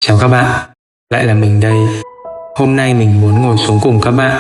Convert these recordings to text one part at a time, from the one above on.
Chào các bạn, lại là mình đây. Hôm nay mình muốn ngồi xuống cùng các bạn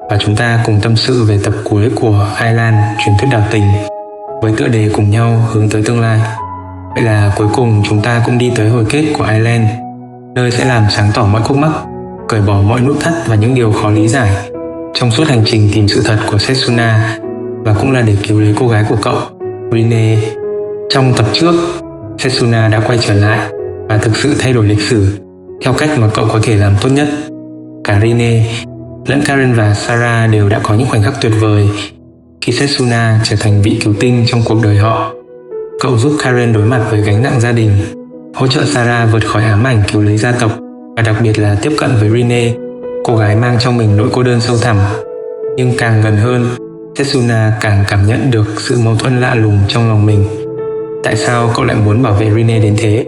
và chúng ta cùng tâm sự về tập cuối của Island truyền thuyết đảo tình với tựa đề cùng nhau hướng tới tương lai. Vậy là cuối cùng chúng ta cũng đi tới hồi kết của Island, nơi sẽ làm sáng tỏ mọi khúc mắc, cởi bỏ mọi nút thắt và những điều khó lý giải trong suốt hành trình tìm sự thật của Setsuna, và cũng là để cứu lấy cô gái của cậu, Rinne. Trong tập trước, Setsuna đã quay trở lại và thực sự thay đổi lịch sử theo cách mà cậu có thể làm tốt nhất. Cả Rinne lẫn Karen và Sarah đều đã có những khoảnh khắc tuyệt vời khi Setsuna trở thành vị cứu tinh trong cuộc đời họ. Cậu giúp Karen đối mặt với gánh nặng gia đình, hỗ trợ Sarah vượt khỏi ám ảnh cứu lấy gia tộc, và đặc biệt là tiếp cận với Rinne, cô gái mang trong mình nỗi cô đơn sâu thẳm. Nhưng càng gần hơn, Setsuna càng cảm nhận được sự mâu thuẫn lạ lùng trong lòng mình. Tại sao cậu lại muốn bảo vệ Rinne đến thế?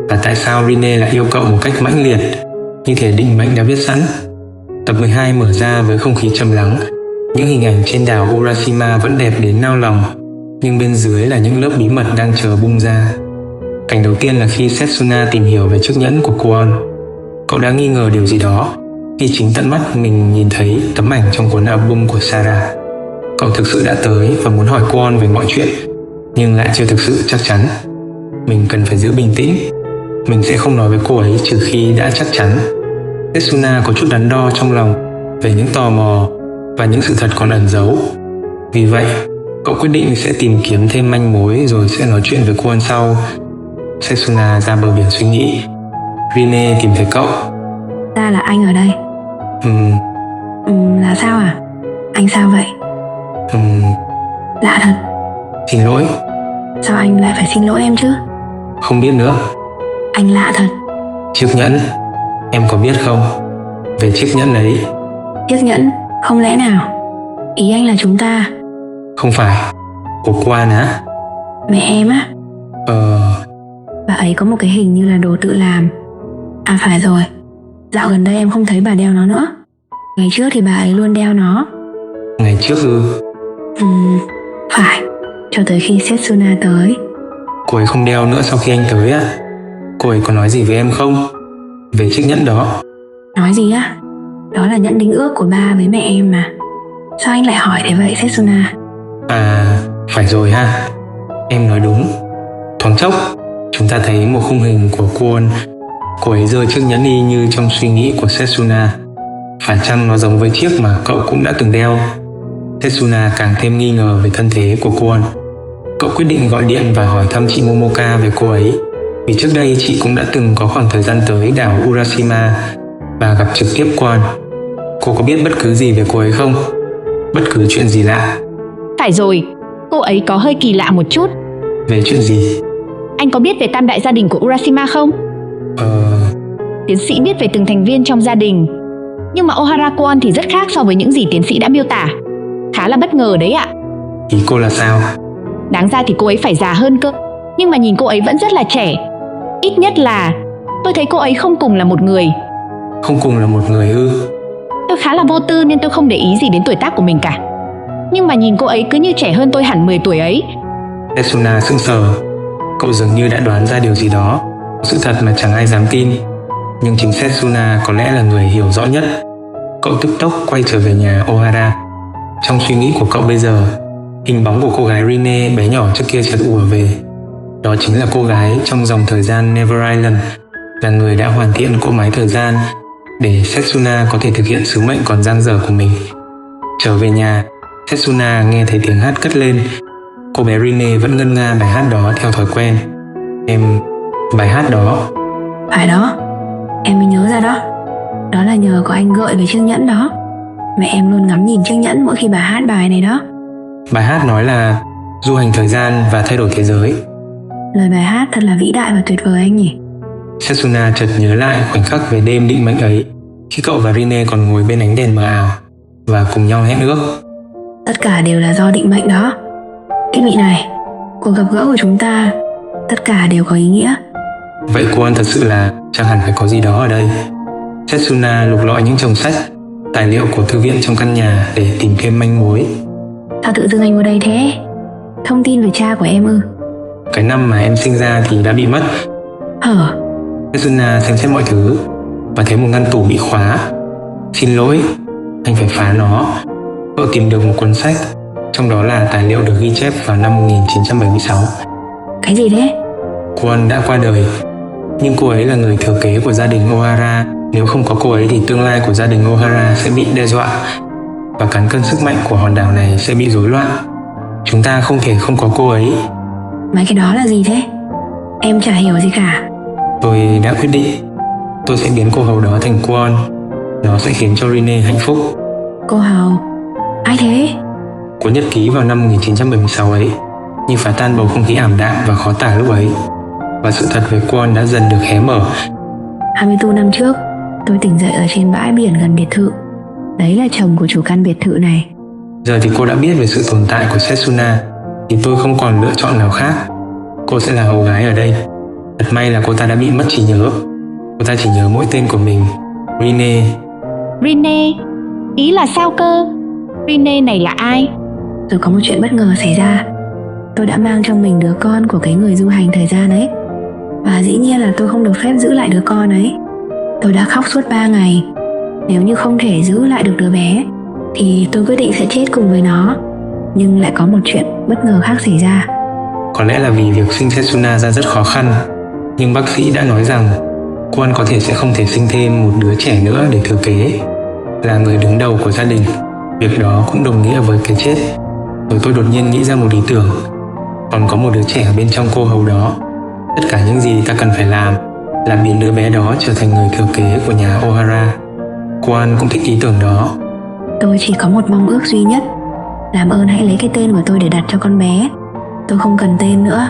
Và tại sao Rinne lại yêu cậu một cách mãnh liệt, như thể định mệnh đã viết sẵn? Tập 12 mở ra với không khí trầm lắng. Những hình ảnh trên đảo Urashima vẫn đẹp đến nao lòng, nhưng bên dưới là những lớp bí mật đang chờ bung ra. Cảnh đầu tiên là khi Setsuna tìm hiểu về chiếc nhẫn của Kwon. Cậu đã nghi ngờ điều gì đó khi chính tận mắt mình nhìn thấy tấm ảnh trong cuốn album của Sarah. Cậu thực sự đã tới và muốn hỏi Kwon về mọi chuyện, nhưng lại chưa thực sự chắc chắn. Mình cần phải giữ bình tĩnh. Mình sẽ không nói với cô ấy trừ khi đã chắc chắn. Setsuna có chút đắn đo trong lòng về những tò mò và những sự thật còn ẩn giấu. Vì vậy, cậu quyết định sẽ tìm kiếm thêm manh mối rồi sẽ nói chuyện với Kwon sau. Setsuna ra bờ biển suy nghĩ. Rinne tìm thấy cậu. Ra là anh ở đây. Là sao à? Anh sao vậy? Lạ thật. Xin lỗi. Sao anh lại phải xin lỗi em chứ? Không biết nữa. Anh lạ thật. Chiếc nhẫn, em có biết không? Về chiếc nhẫn ấy. Chiếc nhẫn? Không lẽ nào ý anh là chúng ta? Không phải. Của Kwon á? Mẹ em á? Bà ấy có một cái hình như là đồ tự làm. À phải rồi, dạo gần đây em không thấy bà đeo nó nữa. Ngày trước thì bà ấy luôn đeo nó. Ngày trước ư? Phải, cho tới khi Setsuna tới. Cô ấy không đeo nữa sau khi anh tới á? Cô ấy có nói gì với em không? Về chiếc nhẫn đó? Nói gì á? Đó là nhẫn đính ước của ba với mẹ em mà. Sao anh lại hỏi thế vậy Setsuna? À, phải rồi ha. Em nói đúng. Thoáng chốc, chúng ta thấy một khung hình của Kwon. Cô ấy giơ chiếc nhẫn y như trong suy nghĩ của Setsuna. Phải chăng nó giống với chiếc mà cậu cũng đã từng đeo? Setsuna càng thêm nghi ngờ về thân thế của Kwon. Cậu quyết định gọi điện và hỏi thăm chị Momoka về cô ấy, vì trước đây chị cũng đã từng có khoảng thời gian tới đảo Urashima và gặp trực tiếp Kwon. Cô có biết bất cứ gì về cô ấy không? Bất cứ chuyện gì lạ? Phải rồi, cô ấy có hơi kỳ lạ một chút. Về chuyện gì? Anh có biết về tam đại gia đình của Urashima không? Tiến sĩ biết về từng thành viên trong gia đình, nhưng mà Ohara Kwon thì rất khác so với những gì tiến sĩ đã miêu tả. Khá là bất ngờ đấy ạ. Ý cô là sao? Đáng ra thì cô ấy phải già hơn cơ, nhưng mà nhìn cô ấy vẫn rất là trẻ. Ít nhất là tôi thấy cô ấy không cùng là một người. Không cùng là một người ư? Tôi khá là vô tư nên tôi không để ý gì đến tuổi tác của mình cả. Nhưng mà nhìn cô ấy cứ như trẻ hơn tôi hẳn 10 tuổi ấy. Setsuna sững sờ. Cậu dường như đã đoán ra điều gì đó, sự thật mà chẳng ai dám tin. Nhưng chính Setsuna có lẽ là người hiểu rõ nhất. Cậu tức tốc quay trở về nhà Ohara. Trong suy nghĩ của cậu bây giờ, hình bóng của cô gái Rinne bé nhỏ trước kia chợt ùa về. Đó chính là cô gái trong dòng thời gian Never Island, là người đã hoàn thiện cỗ máy thời gian để Setsuna có thể thực hiện sứ mệnh còn dang dở của mình. Trở về nhà, Setsuna nghe thấy tiếng hát cất lên. Cô bé Rinne vẫn ngân nga bài hát đó theo thói quen. Bài hát đó. Phải đó, em mới nhớ ra đó. Đó là nhờ có anh gợi về chiếc nhẫn đó. Mẹ em luôn ngắm nhìn chiếc nhẫn mỗi khi bà hát bài này đó. Bài hát nói là du hành thời gian và thay đổi thế giới. Lời bài hát thật là vĩ đại và tuyệt vời anh nhỉ. Setsuna chợt nhớ lại khoảnh khắc về đêm định mệnh ấy, khi cậu và Rinne còn ngồi bên ánh đèn mờ ảo và cùng nhau hẹn ước. Tất cả đều là do định mệnh đó. Thiết bị này, cuộc gặp gỡ của chúng ta, tất cả đều có ý nghĩa. Vậy Kwon thật sự là chẳng hẳn phải có gì đó ở đây. Setsuna lục lọi những chồng sách, tài liệu của thư viện trong căn nhà để tìm thêm manh mối. Sao tự dưng anh vào đây thế? Thông tin về cha của em ư? Cái năm mà em sinh ra thì đã bị mất. Setsuna xem xét mọi thứ và thấy một ngăn tủ bị khóa. Xin lỗi, anh phải phá nó. Cậu tìm được một cuốn sách, trong đó là tài liệu được ghi chép vào năm 1976. Cái gì thế? Kwon đã qua đời, nhưng cô ấy là người thừa kế của gia đình Ohara. Nếu không có cô ấy thì tương lai của gia đình Ohara sẽ bị đe dọa và cán cân sức mạnh của hòn đảo này sẽ bị rối loạn. Chúng ta không thể không có cô ấy. Mấy cái đó là gì thế? Em chả hiểu gì cả. Tôi đã quyết định tôi sẽ biến cô hầu đó thành Kwon. Nó sẽ khiến cho Rinne hạnh phúc. Cô hầu? Ai thế? Cuốn nhật ký vào năm 1976 ấy như phá tan bầu không khí ảm đạm và khó tả lúc ấy. Và sự thật về Kwon đã dần được hé mở. 24 năm trước, tôi tỉnh dậy ở trên bãi biển gần biệt thự. Đấy là chồng của chủ căn biệt thự này. Giờ thì cô đã biết về sự tồn tại của Setsuna, thì tôi không còn lựa chọn nào khác. Cô sẽ là hầu gái ở đây. Thật may là cô ta đã bị mất trí nhớ. Cô ta chỉ nhớ mỗi tên của mình, Rinne. Rinne? Ý là sao cơ? Rinne này là ai? Rồi có một chuyện bất ngờ xảy ra. Tôi đã mang trong mình đứa con của cái người du hành thời gian ấy. Và dĩ nhiên là tôi không được phép giữ lại đứa con ấy. Tôi đã khóc suốt 3 ngày. Nếu như không thể giữ lại được đứa bé thì tôi quyết định sẽ chết cùng với nó. Nhưng lại có một chuyện bất ngờ khác xảy ra. Có lẽ là vì việc sinh Setsuna ra rất khó khăn, nhưng bác sĩ đã nói rằng Kwon có thể sẽ không thể sinh thêm một đứa trẻ nữa để thừa kế. Là người đứng đầu của gia đình, việc đó cũng đồng nghĩa với cái chết. Rồi tôi đột nhiên nghĩ ra một ý tưởng. Còn có một đứa trẻ ở bên trong cô hầu đó. Tất cả những gì ta cần phải làm là biến đứa bé đó trở thành người thừa kế của nhà Ohara. Kwon cũng thích ý tưởng đó. Tôi chỉ có một mong ước duy nhất. Làm ơn hãy lấy cái tên của tôi để đặt cho con bé. Tôi không cần tên nữa.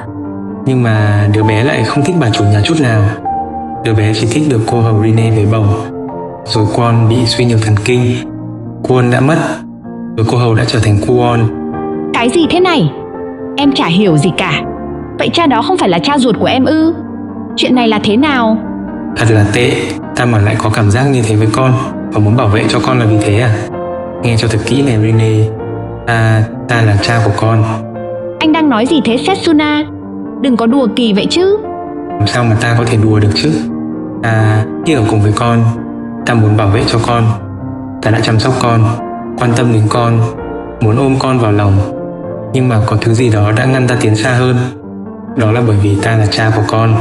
Nhưng mà đứa bé lại không thích bà chủ nhà chút nào. Đứa bé chỉ thích được cô hầu Rinne về bầu. Rồi Kwon bị suy nhược thần kinh. Kwon đã mất. Rồi cô hầu đã trở thành Kwon. Cái gì thế này? Em chả hiểu gì cả. Vậy cha đó không phải là cha ruột của em ư? Chuyện này là thế nào? Thật là tệ. Ta mà lại có cảm giác như thế với con và muốn bảo vệ cho con là vì thế à? Nghe cho thật kỹ này Rinne. Ta là cha của con. Anh đang nói gì thế Setsuna? Đừng có đùa kỳ vậy chứ. Làm sao mà ta có thể đùa được chứ? Ta khi ở cùng với con, ta muốn bảo vệ cho con. Ta đã chăm sóc con, quan tâm đến con, muốn ôm con vào lòng. Nhưng mà có thứ gì đó đã ngăn ta tiến xa hơn. Đó là bởi vì ta là cha của con.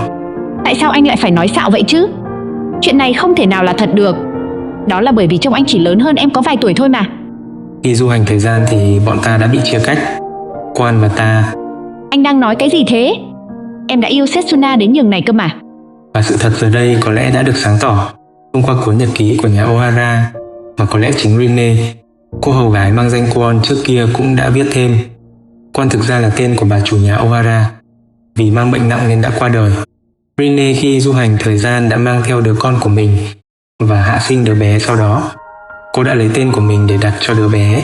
Tại sao anh lại phải nói xạo vậy chứ? Chuyện này không thể nào là thật được. Đó là bởi vì trông anh chỉ lớn hơn em có vài tuổi thôi mà. Khi du hành thời gian thì bọn ta đã bị chia cách. Kwon và ta. Anh đang nói cái gì thế? Em đã yêu Setsuna đến nhường này cơ mà. Và sự thật giờ đây có lẽ đã được sáng tỏ thông qua cuốn nhật ký của nhà Ohara. Mà có lẽ chính Rinne, cô hầu gái mang danh Kwon trước kia, cũng đã viết thêm. Kwon thực ra là tên của bà chủ nhà Ohara. Vì mang bệnh nặng nên đã qua đời. Rinne khi du hành thời gian đã mang theo đứa con của mình và hạ sinh đứa bé sau đó. Cô đã lấy tên của mình để đặt cho đứa bé,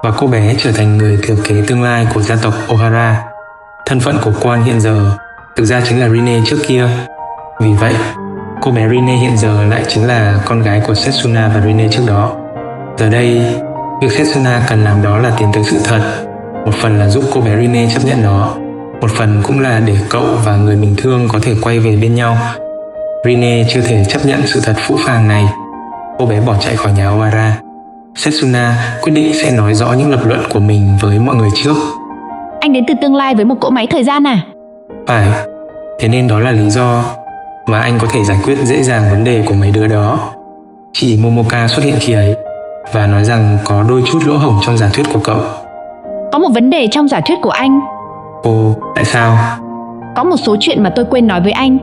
và cô bé trở thành người thừa kế tương lai của gia tộc Ohara. Thân phận của Kwon hiện giờ thực ra chính là Rinne trước kia. Vì vậy, cô bé Rinne hiện giờ lại chính là con gái của Setsuna và Rinne trước đó. Giờ đây, việc Setsuna cần làm đó là tiến tới sự thật. Một phần là giúp cô bé Rinne chấp nhận nó, một phần cũng là để cậu và người mình thương có thể quay về bên nhau. Rinne chưa thể chấp nhận sự thật phũ phàng này. Cô bé bỏ chạy khỏi nhà Ohara. Setsuna quyết định sẽ nói rõ những lập luận của mình với mọi người trước. Anh đến từ tương lai với một cỗ máy thời gian à? Phải, thế nên đó là lý do mà anh có thể giải quyết dễ dàng vấn đề của mấy đứa đó. Chị Momoka xuất hiện khi ấy và nói rằng có đôi chút lỗ hổng trong giả thuyết của cậu. Có một vấn đề trong giả thuyết của anh. Ồ, tại sao? Có một số chuyện mà tôi quên nói với anh,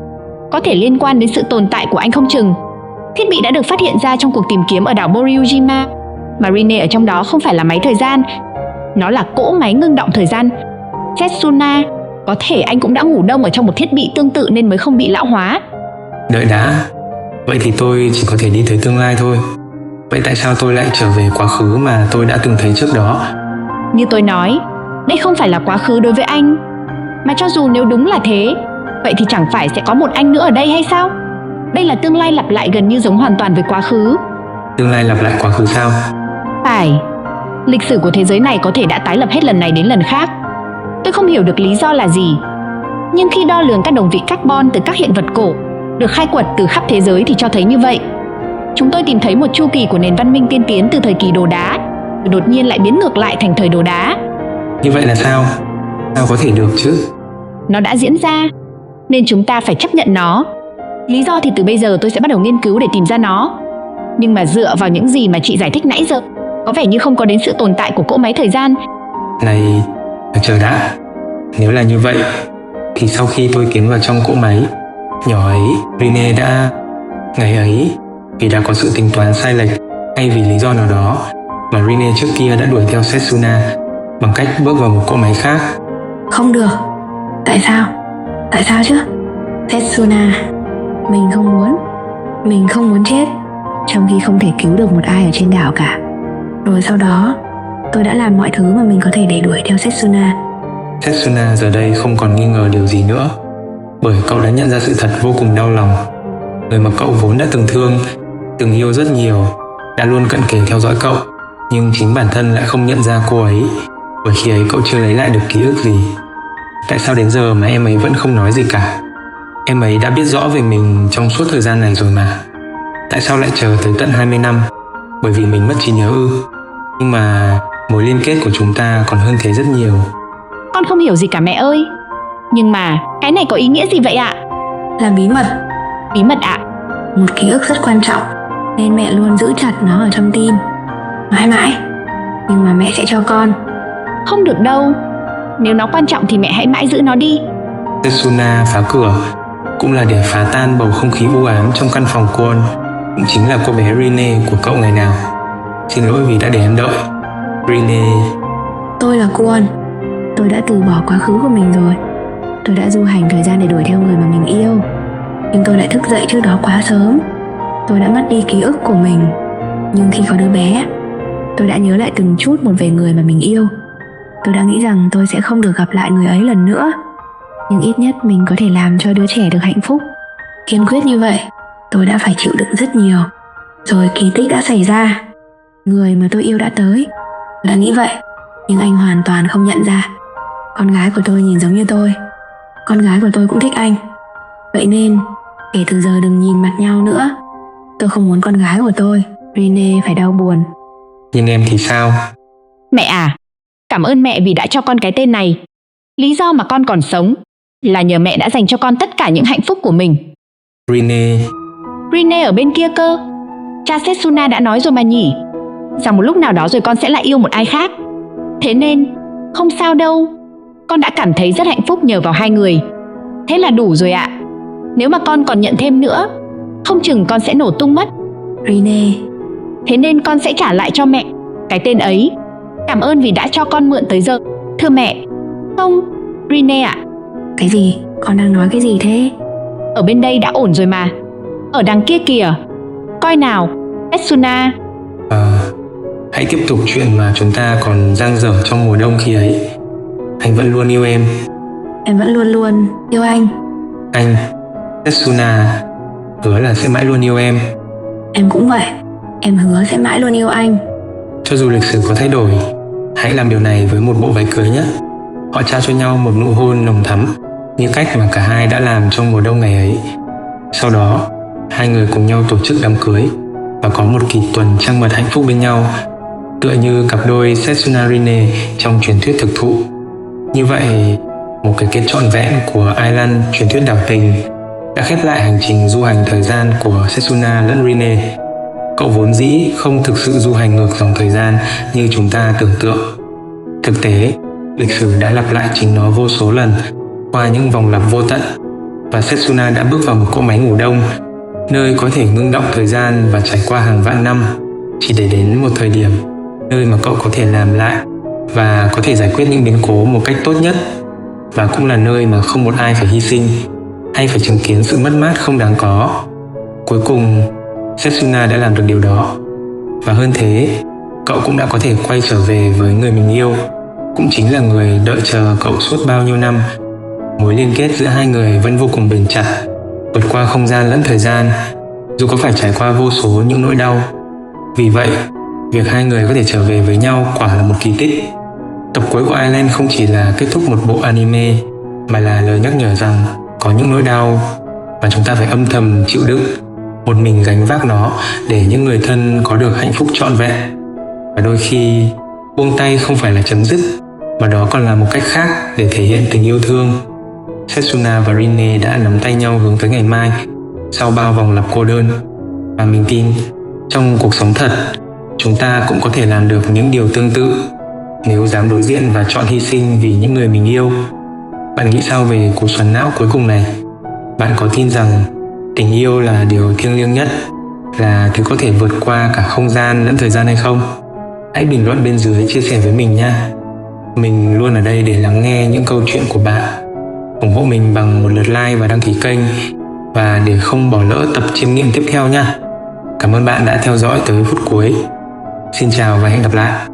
có thể liên quan đến sự tồn tại của anh không chừng. Thiết bị đã được phát hiện ra trong cuộc tìm kiếm ở đảo Boryujima, mà Rinne ở trong đó không phải là máy thời gian, nó là cỗ máy ngưng động thời gian. Setsuna, có thể anh cũng đã ngủ đông ở trong một thiết bị tương tự nên mới không bị lão hóa. Đợi đã, vậy thì tôi chỉ có thể đi tới tương lai thôi. Vậy tại sao tôi lại trở về quá khứ mà tôi đã từng thấy trước đó? Như tôi nói, đây không phải là quá khứ đối với anh. Mà cho dù nếu đúng là thế, vậy thì chẳng phải sẽ có một anh nữa ở đây hay sao? Đây là tương lai lặp lại gần như giống hoàn toàn với quá khứ. Tương lai lặp lại quá khứ sao? Phải. Lịch sử của thế giới này có thể đã tái lập hết lần này đến lần khác. Tôi không hiểu được lý do là gì. Nhưng khi đo lường các đồng vị carbon từ các hiện vật cổ, được khai quật từ khắp thế giới thì cho thấy như vậy. Chúng tôi tìm thấy một chu kỳ của nền văn minh tiên tiến từ thời kỳ đồ đá, rồi đột nhiên lại biến ngược lại thành thời đồ đá. Như vậy là sao? Sao có thể được chứ? Nó đã diễn ra, nên chúng ta phải chấp nhận nó. Lý do thì từ bây giờ tôi sẽ bắt đầu nghiên cứu để tìm ra nó. Nhưng mà dựa vào những gì mà chị giải thích nãy giờ, có vẻ như không có đến sự tồn tại của cỗ máy thời gian. Này, chờ đã. Nếu là như vậy, thì sau khi tôi tiến vào trong cỗ máy nhỏ ấy, Rene đã... Ngày ấy, vì đã có sự tính toán sai lệch hay vì lý do nào đó mà Rene trước kia đã đuổi theo Setsuna bằng cách bước vào một cỗ máy khác. Không được. Tại sao? Tại sao chứ? Setsuna, mình không muốn chết, trong khi không thể cứu được một ai ở trên đảo cả. Rồi sau đó, tôi đã làm mọi thứ mà mình có thể để đuổi theo Setsuna. Setsuna giờ đây không còn nghi ngờ điều gì nữa, bởi cậu đã nhận ra sự thật vô cùng đau lòng. Người mà cậu vốn đã từng thương, từng yêu rất nhiều, đã luôn cận kề theo dõi cậu, nhưng chính bản thân lại không nhận ra cô ấy, bởi khi ấy cậu chưa lấy lại được ký ức gì. Tại sao đến giờ mà em ấy vẫn không nói gì cả? Em ấy đã biết rõ về mình trong suốt thời gian này rồi mà. Tại sao lại chờ tới tận 20 năm? Bởi vì mình mất trí nhớ ư? Nhưng mà mối liên kết của chúng ta còn hơn thế rất nhiều. Con không hiểu gì cả mẹ ơi. Nhưng mà cái này có ý nghĩa gì vậy ạ? Là bí mật. Bí mật ạ? Một ký ức rất quan trọng, nên mẹ luôn giữ chặt nó ở trong tim mãi mãi. Nhưng mà mẹ sẽ cho con. Không được đâu. Nếu nó quan trọng thì mẹ hãy mãi giữ nó đi. Setsuna phá cửa cũng là để phá tan bầu không khí u ám trong căn phòng của con, cũng chính là cô bé Rene của cậu ngày nào. Xin lỗi vì đã để em đợi. Rene. Tôi là Kwon. Tôi đã từ bỏ quá khứ của mình rồi. Tôi đã du hành thời gian để đuổi theo người mà mình yêu. Nhưng tôi lại thức dậy trước đó quá sớm. Tôi đã mất đi ký ức của mình. Nhưng khi có đứa bé, tôi đã nhớ lại từng chút một về người mà mình yêu. Tôi đã nghĩ rằng tôi sẽ không được gặp lại người ấy lần nữa, nhưng ít nhất mình có thể làm cho đứa trẻ được hạnh phúc. Kiên quyết như vậy, tôi đã phải chịu đựng rất nhiều. Rồi kỳ tích đã xảy ra. Người mà tôi yêu đã tới. Tôi đã nghĩ vậy, nhưng anh hoàn toàn không nhận ra. Con gái của tôi nhìn giống như tôi. Con gái của tôi cũng thích anh. Vậy nên, kể từ giờ đừng nhìn mặt nhau nữa. Tôi không muốn con gái của tôi, Rene, phải đau buồn. Nhưng em thì sao? Mẹ à, cảm ơn mẹ vì đã cho con cái tên này. Lý do mà con còn sống là nhờ mẹ đã dành cho con tất cả những hạnh phúc của mình. Rene ở bên kia cơ. Cha Setsuna đã nói rồi mà nhỉ, rằng một lúc nào đó rồi con sẽ lại yêu một ai khác. Thế nên, không sao đâu. Con đã cảm thấy rất hạnh phúc nhờ vào hai người. Thế là đủ rồi ạ. Nếu mà con còn nhận thêm nữa, không chừng con sẽ nổ tung mất. Rene. Thế nên con sẽ trả lại cho mẹ cái tên ấy. Cảm ơn vì đã cho con mượn tới giờ. Thưa mẹ. Không, Rene ạ. Cái gì? Con đang nói cái gì thế? Ở bên đây đã ổn rồi mà. Ở đằng kia kìa. Coi nào, Setsuna. Hãy tiếp tục chuyện mà chúng ta còn dang dở trong mùa đông khi ấy. Anh vẫn luôn yêu em. Em vẫn luôn luôn yêu anh. Anh, Setsuna, hứa là sẽ mãi luôn yêu em. Em cũng vậy. Em hứa sẽ mãi luôn yêu anh. Cho dù lịch sử có thay đổi, hãy làm điều này với một bộ váy cưới nhé. Họ trao cho nhau một nụ hôn nồng thắm, như cách mà cả hai đã làm trong mùa đông ngày ấy. Sau đó, hai người cùng nhau tổ chức đám cưới và có một kỳ tuần trăng mật hạnh phúc bên nhau, tựa như cặp đôi Setsuna Rene trong truyền thuyết thực thụ. Như vậy, một cái kết trọn vẹn của Island truyền thuyết đảo tình đã khép lại hành trình du hành thời gian của Setsuna lẫn Rene. Cậu vốn dĩ không thực sự du hành ngược dòng thời gian như chúng ta tưởng tượng. Thực tế, lịch sử đã lặp lại chính nó vô số lần qua những vòng lặp vô tận, và Setsuna đã bước vào một cỗ máy ngủ đông, nơi có thể ngưng động thời gian và trải qua hàng vạn năm, chỉ để đến một thời điểm nơi mà cậu có thể làm lại và có thể giải quyết những biến cố một cách tốt nhất, và cũng là nơi mà không một ai phải hy sinh hay phải chứng kiến sự mất mát không đáng có. Cuối cùng, Setsuna đã làm được điều đó, và hơn thế, cậu cũng đã có thể quay trở về với người mình yêu, cũng chính là người đợi chờ cậu suốt bao nhiêu năm. Mối liên kết giữa hai người vẫn vô cùng bền chặt, vượt qua không gian lẫn thời gian, dù có phải trải qua vô số những nỗi đau. Vì vậy, việc hai người có thể trở về với nhau quả là một kỳ tích. Tập cuối của Island không chỉ là kết thúc một bộ anime, mà là lời nhắc nhở rằng có những nỗi đau, và chúng ta phải âm thầm chịu đựng, một mình gánh vác nó để những người thân có được hạnh phúc trọn vẹn. Và đôi khi buông tay không phải là chấm dứt, mà đó còn là một cách khác để thể hiện tình yêu thương. Setsuna và Rinne đã nắm tay nhau hướng tới ngày mai sau bao vòng lặp cô đơn. Và mình tin trong cuộc sống thật, chúng ta cũng có thể làm được những điều tương tự nếu dám đối diện và chọn hy sinh vì những người mình yêu. Bạn nghĩ sao về cú xoắn não cuối cùng này? Bạn có tin rằng tình yêu là điều thiêng liêng nhất, là thứ có thể vượt qua cả không gian lẫn thời gian hay không? Hãy bình luận bên dưới chia sẻ với mình nha. Mình luôn ở đây để lắng nghe những câu chuyện của bạn. Ủng hộ mình bằng một lượt like và đăng ký kênh, và để không bỏ lỡ tập chiêm nghiệm tiếp theo nha. Cảm ơn bạn đã theo dõi tới phút cuối. Xin chào và hẹn gặp lại.